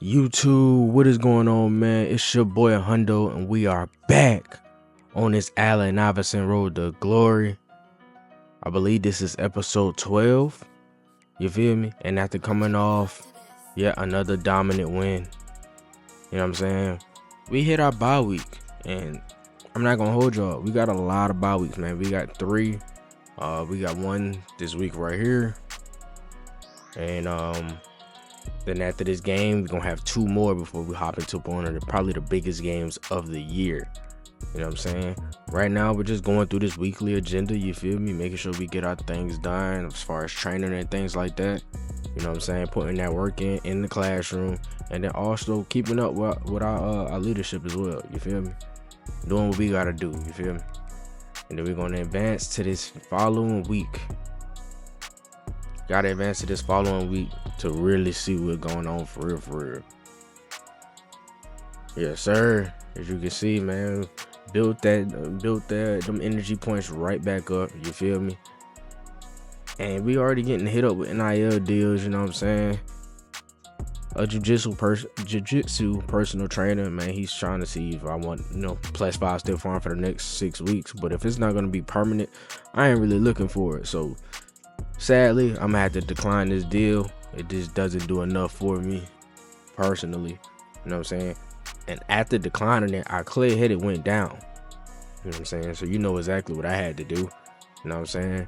YouTube, what is going on, man? It's your boy Hundo, and we are back on this Allen Iverson road to glory. I believe this is episode 12. You feel me? And after coming off yet another dominant win, you know what I'm saying? We hit our bye week, and I'm not gonna hold y'all. We got a lot of bye weeks, man. We got 3. We got one this week right here, and then after this game, we're going to have 2 more before we hop into one of probably the biggest games of the year. You know what I'm saying? Right now, we're just going through this weekly agenda, you feel me? Making sure we get our things done as far as training and things like that. You know what I'm saying? Putting that work in the classroom. And then also keeping up with our leadership as well, you feel me? Doing what we got to do, you feel me? And then we're going to advance to this following week. Gotta advance to this following week to really see what's going on for real. Yes, sir. As you can see, man, built them energy points right back up. You feel me? And we already getting hit up with NIL deals. You know what I'm saying? A jiu-jitsu personal trainer, man. He's trying to see if I want, +5 still farm for the next 6 weeks. But if it's not gonna be permanent, I ain't really looking for it. So sadly, I'm gonna have to decline this deal. It just doesn't do enough for me personally. You know what I'm saying? And after declining it, our clear-headed went down. You know what I'm saying? So you know exactly what I had to do. You know what I'm saying?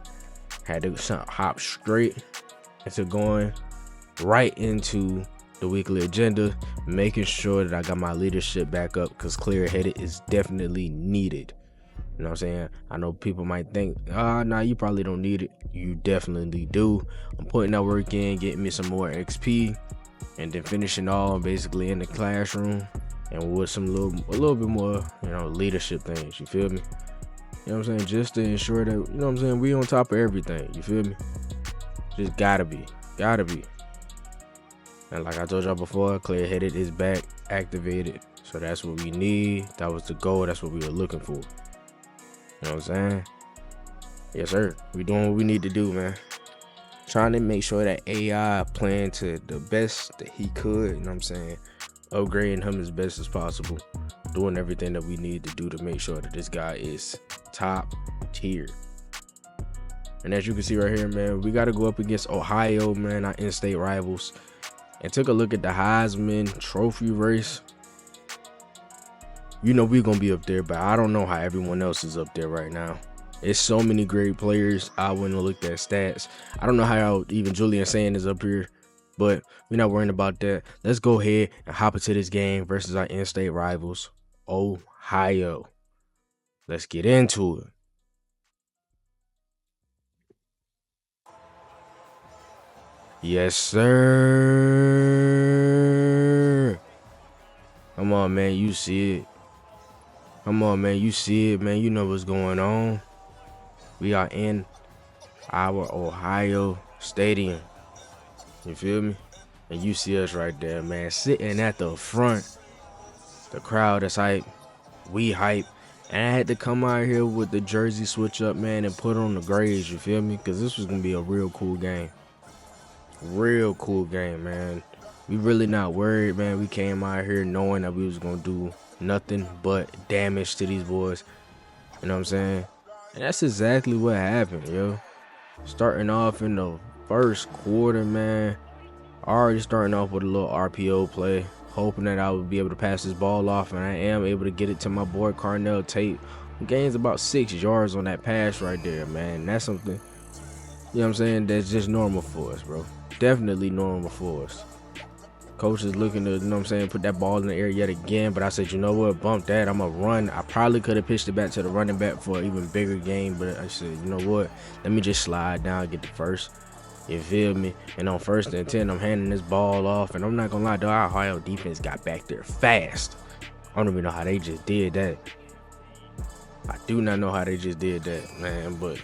Had to hop straight into going right into the weekly agenda, making sure that I got my leadership back up, because clear-headed is definitely needed. You know what I'm saying? I know people might think, nah, you probably don't need it. You definitely do. I'm putting that work in, getting me some more XP, and then finishing all basically in the classroom and with a little bit more, leadership things. You feel me? You know what I'm saying? Just to ensure that, you know what I'm saying, we on top of everything. You feel me? Just gotta be. And like I told y'all before, clear-headed is back, activated. So that's what we need. That was the goal. That's what we were looking for. You know what I'm saying? Yes, sir. We doing what we need to do, man. Trying to make sure that AI playing to the best that he could, you know what I'm saying? Upgrading him as best as possible. Doing everything that we need to do to make sure that this guy is top tier. And as you can see right here, man, we got to go up against Ohio, man, our in-state rivals. And took a look at the Heisman Trophy race. You know we're going to be up there, but I don't know how everyone else is up there right now. It's so many great players. I wouldn't have looked at stats. I don't know how even Julian Sand is up here, but we're not worrying about that. Let's go ahead and hop into this game versus our in-state rivals, Ohio. Let's get into it. Yes, sir. Come on, man. You see it. Come on, man. You see it, man. You know what's going on. We are in our Ohio stadium. You feel me? And you see us right there, man. Sitting at the front. The crowd is hype. We hype. And I had to come out here with the jersey switch up, man, and put on the grays. You feel me? Because this was going to be a real cool game. Real cool game, man. We really not worried, man. We came out here knowing that we was going to do nothing but damage to these boys. You know what I'm saying? And that's exactly what happened, yo. Starting off in the first quarter, man. Already starting off with a little RPO play. Hoping that I would be able to pass this ball off. And I am able to get it to my boy Carnell Tate. He gains about 6 yards on that pass right there, man. That's something, you know what I'm saying, that's just normal for us, bro. Definitely normal for us. Coach is looking to, you know what I'm saying, put that ball in the air yet again. But I said, you know what, bump that. I'm going to run. I probably could have pitched it back to the running back for an even bigger game. But I said, you know what, let me just slide down and get the first. You feel me? And on 1st and 10, I'm handing this ball off. And I'm not going to lie, the Ohio defense got back there fast. I don't even know how they just did that. I do not know how they just did that, man. But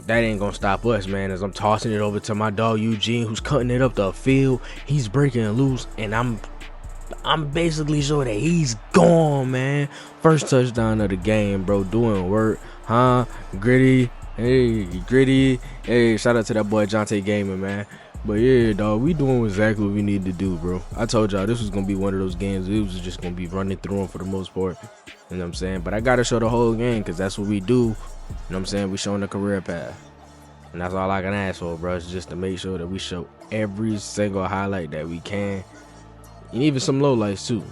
that ain't gonna stop us, man, as I'm tossing it over to my dog Eugene, who's cutting it up the field. He's breaking loose, and I'm basically sure that he's gone, man. First touchdown of the game, bro. Doing work, huh? Gritty. Hey, Gritty. Hey, shout out to that boy Jonte Gamer, man. But yeah, dog, we doing exactly what we need to do, bro. I told y'all this was gonna be one of those games. It was just gonna be running through them for the most part. You know what I'm saying? But I gotta show the whole game because that's what we do. You know what I'm saying? We showing the career path. And that's all I can ask for, bro. Is just to make sure that we show every single highlight that we can. And even some lowlights too.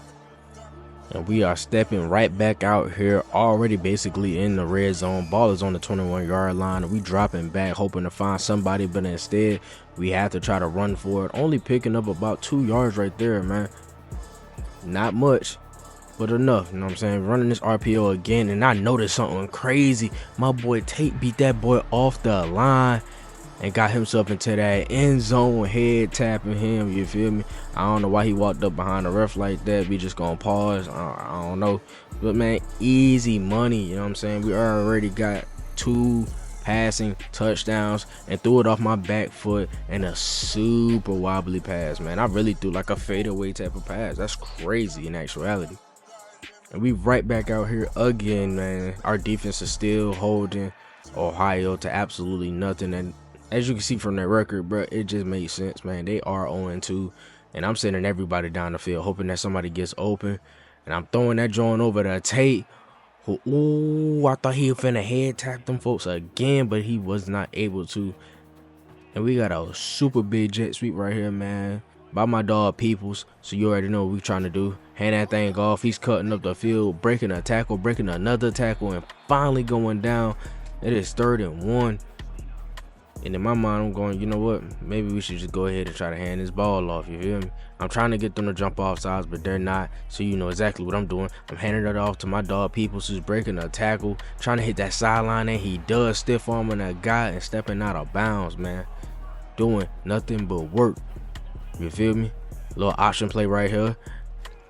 And we are stepping right back out here, already basically in the red zone. Ball is on the 21-yard line. We dropping back, hoping to find somebody, but instead we have to try to run for it. Only picking up about 2 yards right there, man. Not much, but enough. You know what I'm saying? Running this RPO again, and I noticed something crazy. My boy Tate beat that boy off the line and got himself into that end zone, head tapping him. You feel me? I don't know why he walked up behind the ref like that. We just gonna pause. I don't know. But man, easy money. You know what I'm saying? We already got 2 passing touchdowns and threw it off my back foot and a super wobbly pass, man. I really threw like a fadeaway type of pass. That's crazy in actuality. And we right back out here again, man. Our defense is still holding Ohio to absolutely nothing. And as you can see from their record, bro, it just makes sense, man. They are 0-2, and I'm sending everybody down the field, hoping that somebody gets open. And I'm throwing that joint over to Tate, who, ooh, I thought he was finna head tap them folks again, but he was not able to. And we got a super big jet sweep right here, man, by my dog Peoples. So you already know what we trying to do. Hand that thing off. He's cutting up the field, breaking a tackle, breaking another tackle, and finally going down. It is 3rd and 1. And in my mind, I'm going, you know what? Maybe we should just go ahead and try to hand this ball off. You feel me? I'm trying to get them to jump off sides, but they're not. So you know exactly what I'm doing. I'm handing it off to my dog Peoples, who's breaking a tackle, trying to hit that sideline, and he does, stiff arming that guy and stepping out of bounds, man. Doing nothing but work. You feel me? Little option play right here.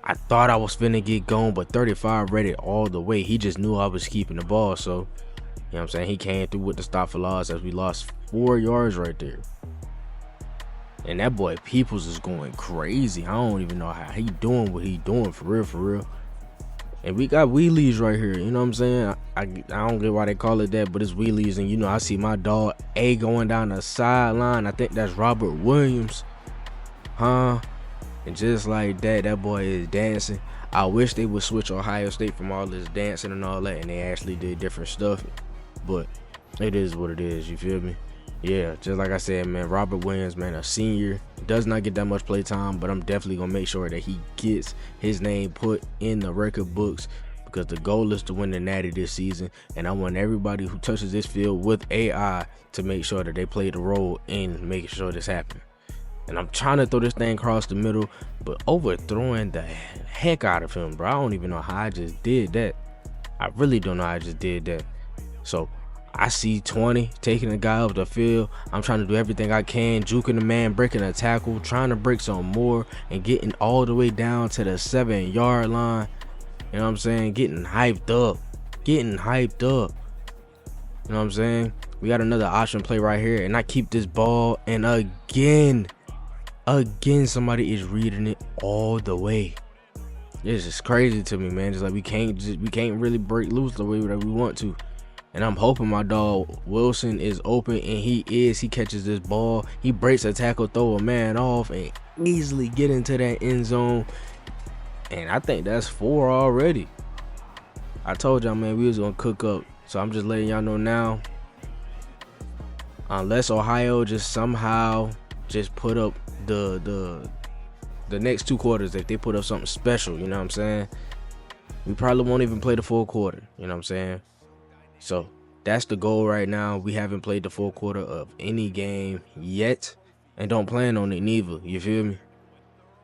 I thought I was finna get going, but 35 read it all the way. He just knew I was keeping the ball, so you know what I'm saying? He came through with the stop for loss as we lost 4 yards right there. And that boy Peoples is going crazy. I don't even know how he doing what he doing, for real, for real. And we got wheelies right here. You know what I'm saying? I don't get why they call it that, but it's wheelies. And you know, I see my dog A going down the sideline. I think that's Robert Williams. Huh? And just like that, that boy is dancing. I wish they would switch Ohio State from all this dancing and all that, and they actually did different stuff. But it is what it is, you feel me? Yeah, just like I said, man, Robert Williams, man, a senior, does not get that much play time, but I'm definitely going to make sure that he gets his name put in the record books, because the goal is to win the Natty this season, and I want everybody who touches this field with AI to make sure that they play the role in making sure this happens. And I'm trying to throw this thing across the middle, but overthrowing the heck out of him, bro. I don't even know how I just did that. I really don't know how I just did that. So I see 20 taking the guy up the field. I'm trying to do everything I can, juking the man, breaking a tackle, trying to break some more, and getting all the way down to the 7-yard line. You know what I'm saying? Getting hyped up. Getting hyped up. You know what I'm saying? We got another option play right here, and I keep this ball, and again somebody is reading it all the way. It's just crazy to me, man. Just like we can't really break loose the way that we want to. And I'm hoping my dog Wilson is open, and he is. He catches this ball, he breaks a tackle, throw a man off, and easily get into that end zone. And I think that's 4 already. I told y'all, man, we was gonna cook up. So I'm just letting y'all know now. Unless Ohio just somehow just put up the next 2 quarters, if they put up something special, you know what I'm saying, we probably won't even play the full quarter, you know what I'm saying. So that's the goal right now. We haven't played the full quarter of any game yet, and don't plan on it neither, you feel me.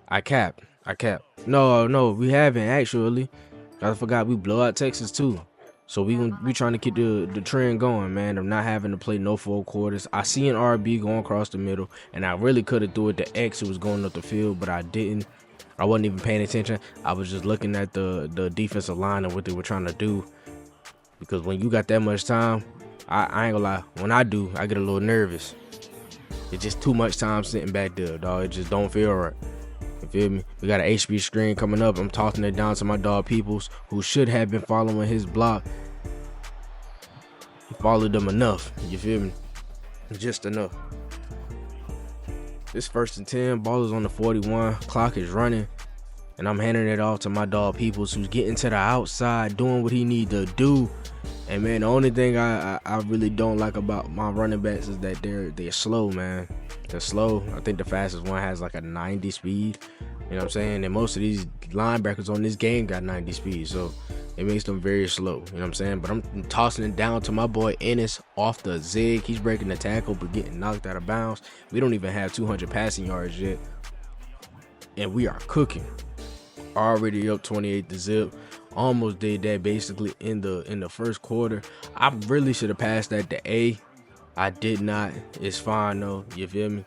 I cap. No, we haven't actually. I forgot we blow out Texas too. So we trying to keep the trend going, man, of not having to play no full quarters. I see an RB going across the middle, and I really could have threw it to X, who was going up the field, but I didn't. I wasn't even paying attention. I was just looking at the defensive line and what they were trying to do. Because when you got that much time, I ain't gonna lie, when I do, I get a little nervous. It's just too much time sitting back there, dog. It just don't feel right. You feel me? We got an HB screen coming up. I'm tossing it down to my dog Peoples, who should have been following his block. He followed them enough. You feel me? Just enough. This 1st and 10, ball is on the 41, clock is running, and I'm handing it off to my dog Peoples, who's getting to the outside, doing what he need to do. And man, the only thing I really don't like about my running backs is that they're slow, man. They're slow. I think the fastest one has like a 90 speed. You know what I'm saying? And most of these linebackers on this game got 90 speed, so it makes them very slow. You know what I'm saying? But I'm tossing it down to my boy Ennis off the zig. He's breaking the tackle but getting knocked out of bounds. We don't even have 200 passing yards yet, and we are cooking. Already up 28-0. Almost did that basically in the first quarter. I really should have passed that to A. I did not. It's fine though. You feel me?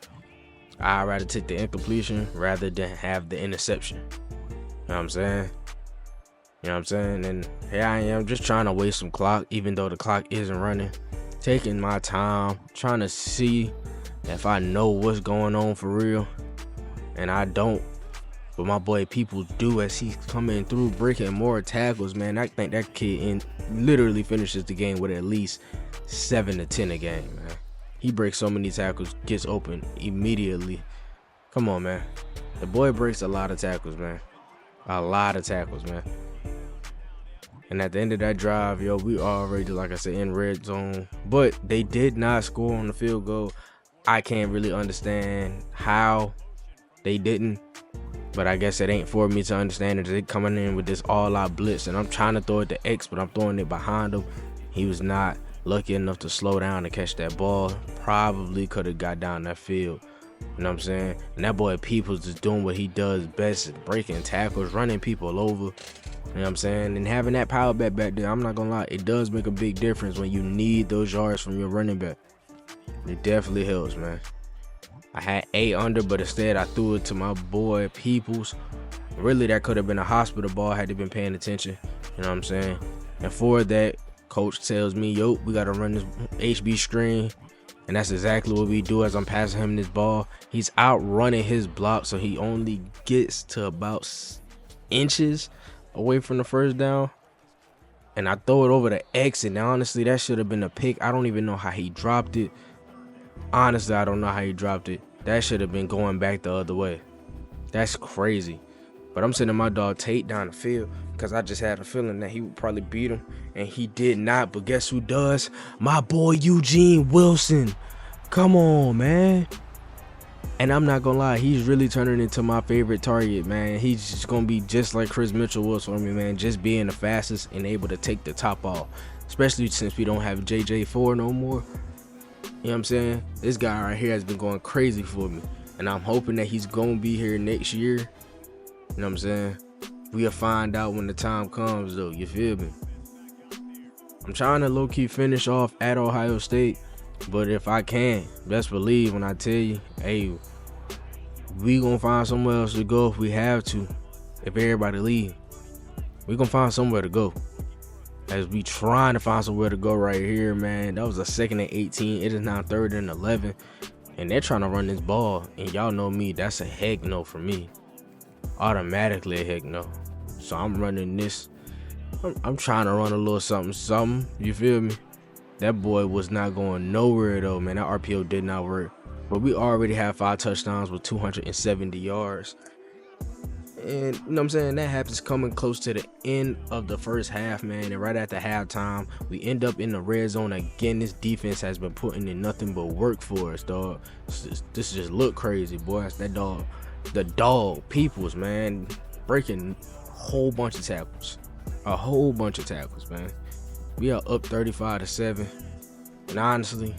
I'd rather take the incompletion rather than have the interception. You know what I'm saying? You know what I'm saying? And here I am just trying to waste some clock, even though the clock isn't running. Taking my time, trying to see if I know what's going on for real. And I don't. But my boy Peoples do, as he's coming through, breaking more tackles, man. I think that kid literally finishes the game with at least 7 to 10 a game, man. He breaks so many tackles, gets open immediately. Come on, man. The boy breaks a lot of tackles, man. A lot of tackles, man. And at the end of that drive, yo, we already, like I said, in red zone. But they did not score on the field goal. I can't really understand how they didn't. But I guess it ain't for me to understand it. They coming in with this all-out blitz, and I'm trying to throw it to X, but I'm throwing it behind him. He was not lucky enough to slow down to catch that ball. Probably could have got down that field. You know what I'm saying? And that boy Peoples is doing what he does best, breaking tackles, running people over. You know what I'm saying? And having that power back there, I'm not gonna lie, it does make a big difference when you need those yards from your running back. It definitely helps, man. I had 8 under, but instead I threw it to my boy Peoples. Really, that could have been a hospital ball had they been paying attention. You know what I'm saying? And for that, coach tells me, yo, we got to run this HB screen. And that's exactly what we do as I'm passing him this ball. He's outrunning his block, so he only gets to about inches away from the first down. And I throw it over to X, and honestly, that should have been a pick. I don't even know how he dropped it. Honestly, I don't know how he dropped it. That should have been going back the other way. That's crazy. But I'm sending my dog Tate down the field because I just had a feeling that he would probably beat him. And he did not. But guess who does? My boy Eugene Wilson. Come on, man. And I'm not going to lie. He's really turning into my favorite target, man. He's just going to be just like Chris Mitchell was for me, man. Just being the fastest and able to take the top off. Especially since we don't have JJ4 no more. You know what I'm saying? This guy right here has been going crazy for me. And I'm hoping that he's going to be here next year. You know what I'm saying? We'll find out when the time comes, though. You feel me? I'm trying to low-key finish off at Ohio State. But if I can, best believe when I tell you, hey, we going to find somewhere else to go if we have to. If everybody leave, we going to find somewhere to go. As we trying to find somewhere to go right here, man. That was a 2nd and 18. It is now 3rd and 11. And they're trying to run this ball. And y'all know me. That's a heck no for me. Automatically a heck no. So I'm running this. I'm trying to run a little something. You feel me? That boy was not going nowhere, though, man. That RPO did not work. But we already have 5 touchdowns with 270 yards. And, you know what I'm saying, that happens coming close to the end of the first half, man. And right after halftime, we end up in the red zone again. This defense has been putting in nothing but work for us, dog. This just look crazy, boy. That dog, the dog, Peoples, man, breaking a whole bunch of tackles. A whole bunch of tackles, man. We are up 35-7. And honestly,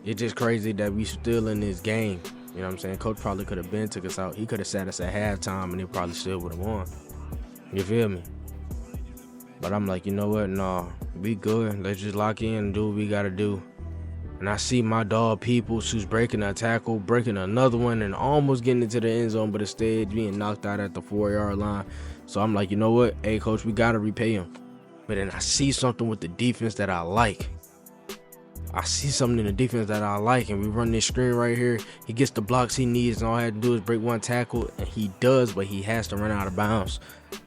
it's just crazy that we still in this game. You know what I'm saying? Coach probably could have took us out. He could have sat us at halftime and he probably still would have won. You feel me? But I'm like, you know what? Nah, we good. Let's just lock in and do what we got to do. And I see my dog Peoples, who's breaking a tackle, breaking another one, and almost getting into the end zone, but instead being knocked out at the 4-yard line. So I'm like, you know what? Hey, coach, we got to repay him. But then I see something with the defense that I like. I see something in the defense that I like, and we run this screen right here. He gets the blocks he needs, and all I had to do is break one tackle, and he does, but he has to run out of bounds.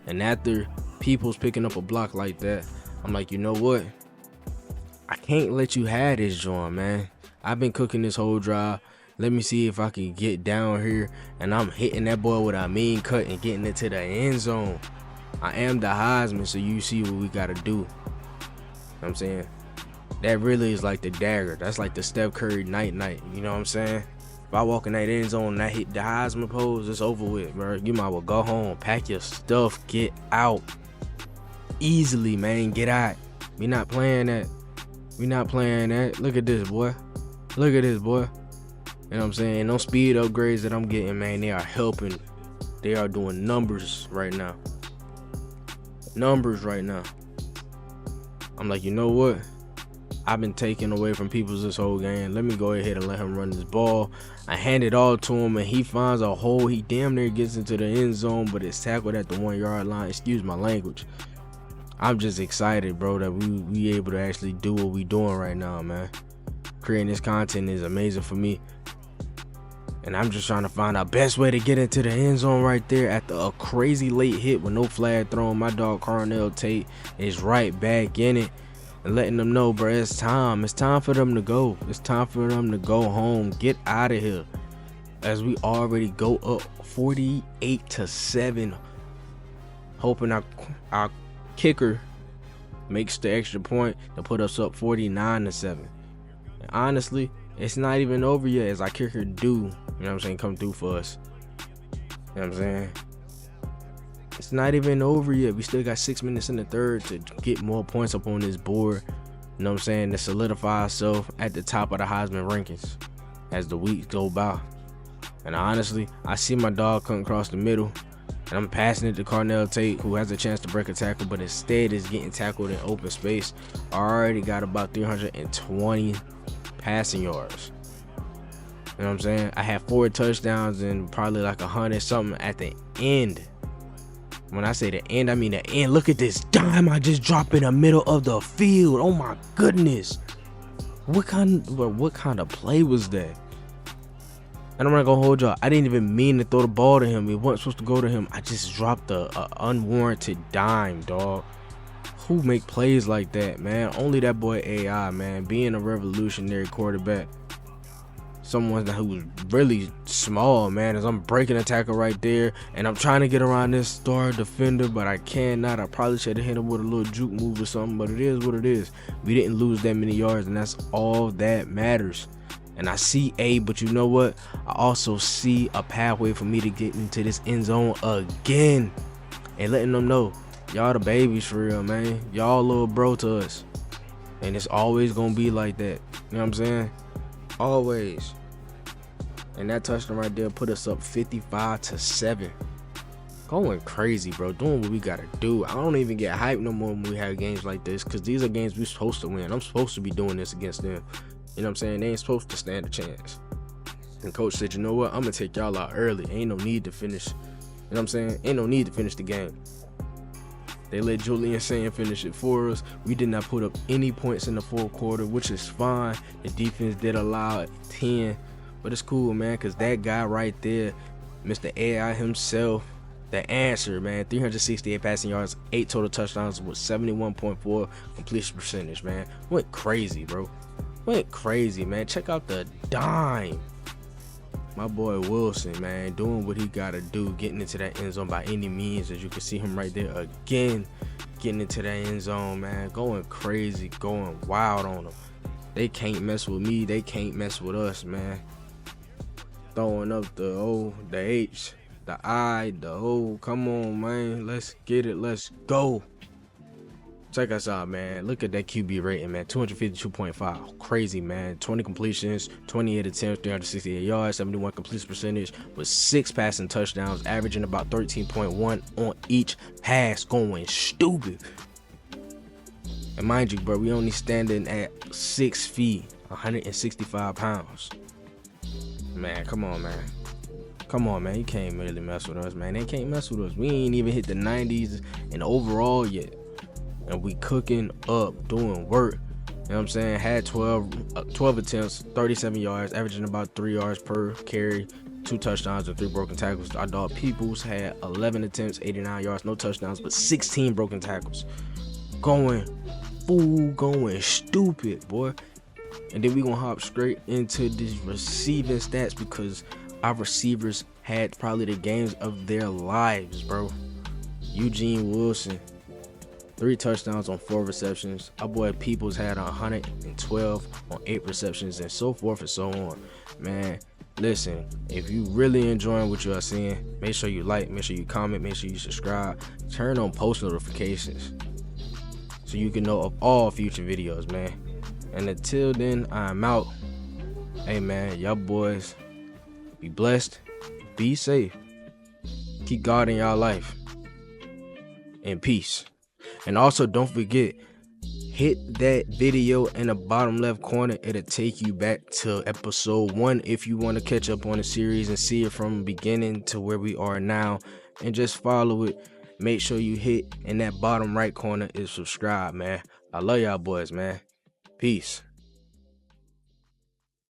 And after Peoples picking up a block like that, I'm like, you know what? I can't let you have this joint, man. I've been cooking this whole drive. Let me see if I can get down here and I'm hitting that boy with a mean cut and getting it to the end zone. I am the Heisman, so you see what we gotta do. You know what I'm saying? That really is like the dagger. That's like the Steph Curry night. You know what I'm saying? If I walk in that end zone and I hit the Heisman pose, it's over with, bro. You might well go home, pack your stuff, get out. Easily, man, get out. We not playing that. We not playing that. Look at this, boy. Look at this, boy. You know what I'm saying? Those speed upgrades that I'm getting, man, they are helping. They are doing numbers right now. Numbers right now. I'm like, you know what? I've been taking away from people this whole game. Let me go ahead and let him run this ball. I hand it all to him, and he finds a hole. He damn near gets into the end zone, but it's tackled at the 1 yard line. Excuse my language. I'm just excited, bro, that we able to actually do what we doing right now, man. Creating this content is amazing for me. And I'm just trying to find our best way to get into the end zone right there after a crazy late hit with no flag thrown. My dog Carnell Tate is right back in it and letting them know, bro, it's time. It's time for them to go. It's time for them to go home. Get out of here. As we already go up 48-7. Hoping our kicker makes the extra point to put us up 49-7. And honestly, it's not even over yet as our kicker do, you know what I'm saying, come through for us. You know what I'm saying? It's not even over yet. We still got 6 minutes in the third to get more points up on this board. You know what I'm saying? To solidify ourselves at the top of the Heisman rankings as the weeks go by. And honestly, I see my dog come across the middle. And I'm passing it to Carnell Tate, who has a chance to break a tackle, but instead is getting tackled in open space. I already got about 320 passing yards. You know what I'm saying? I had 4 touchdowns and probably like 100 something at the end. When I say the end, I mean the end. Look at this dime I just dropped in the middle of the field. Oh my goodness. What kind of play was that? And I'm not gonna hold y'all. I didn't even mean to throw the ball to him. It wasn't supposed to go to him. I just dropped a unwarranted dime, dog. Who make plays like that, man? Only that boy AI, man. Being a revolutionary quarterback. Someone who's really small, man. As I'm breaking a tackle right there, and I'm trying to get around this star defender, but I cannot. I probably should have hit him with a little juke move or something, but it is what it is. We didn't lose that many yards, and that's all that matters. And I see A, but you know what? I also see a pathway for me to get into this end zone again. And letting them know, y'all the babies for real, man. Y'all little bro to us. And it's always going to be like that. You know what I'm saying? Always. And that touchdown right there put us up 55-7. Going crazy, bro. Doing what we got to do. I don't even get hyped no more when we have games like this, because these are games we're supposed to win. I'm supposed to be doing this against them. You know what I'm saying? They ain't supposed to stand a chance. And coach said, you know what? I'm going to take y'all out early. Ain't no need to finish. You know what I'm saying? Ain't no need to finish the game. They let Julian Sand finish it for us. We did not put up any points in the fourth quarter, which is fine. The defense did allow 10. But it's cool, man, because that guy right there, Mr. AI himself, the answer, man. 368 passing yards, 8 total touchdowns with 71.4 completion percentage, man. Went crazy, bro. Went crazy, man. Check out the dime. My boy Wilson, man, doing what he gotta do, getting into that end zone by any means. As you can see him right there again, getting into that end zone, man, going crazy, going wild on them. They can't mess with me. They can't mess with us, man. Throwing up the O, the H, the I, the O. Come on, man. Let's get it. Let's go. Check us out, man. Look at that QB rating, man. 252.5. Crazy, man. 20 completions, 28 attempts, 368 yards, 71 completion percentage with 6 passing touchdowns, averaging about 13.1 on each pass. Going stupid. And mind you, bro, we only standing at 6 feet, 165 pounds. Man, come on, man. Come on, man. You can't really mess with us, man. They can't mess with us. We ain't even hit the 90s in overall yet. And we cooking up, doing work. You know what I'm saying? Had 12 attempts, 37 yards, averaging about 3 yards per carry, 2 touchdowns and 3 broken tackles. Our dog Peoples had 11 attempts, 89 yards, no touchdowns, but 16 broken tackles. Going stupid, boy. And then we gonna hop straight into these receiving stats because our receivers had probably the games of their lives, bro. Eugene Wilson, 3 touchdowns on 4 receptions. Our boy Peoples had 112 on 8 receptions, and so forth and so on. Man, listen, if you really enjoying what you are seeing, make sure you like, make sure you comment, make sure you subscribe, turn on post notifications so you can know of all future videos, man. And until then, I'm out. Hey man, y'all boys, be blessed, be safe, keep God in y'all life, and peace. And also don't forget, hit that video in the bottom left corner. It'll take you back to episode 1 if you want to catch up on the series and see it from beginning to where we are now, and just follow it. Make sure you hit in that bottom right corner is subscribe, man. I love y'all boys, man. Peace.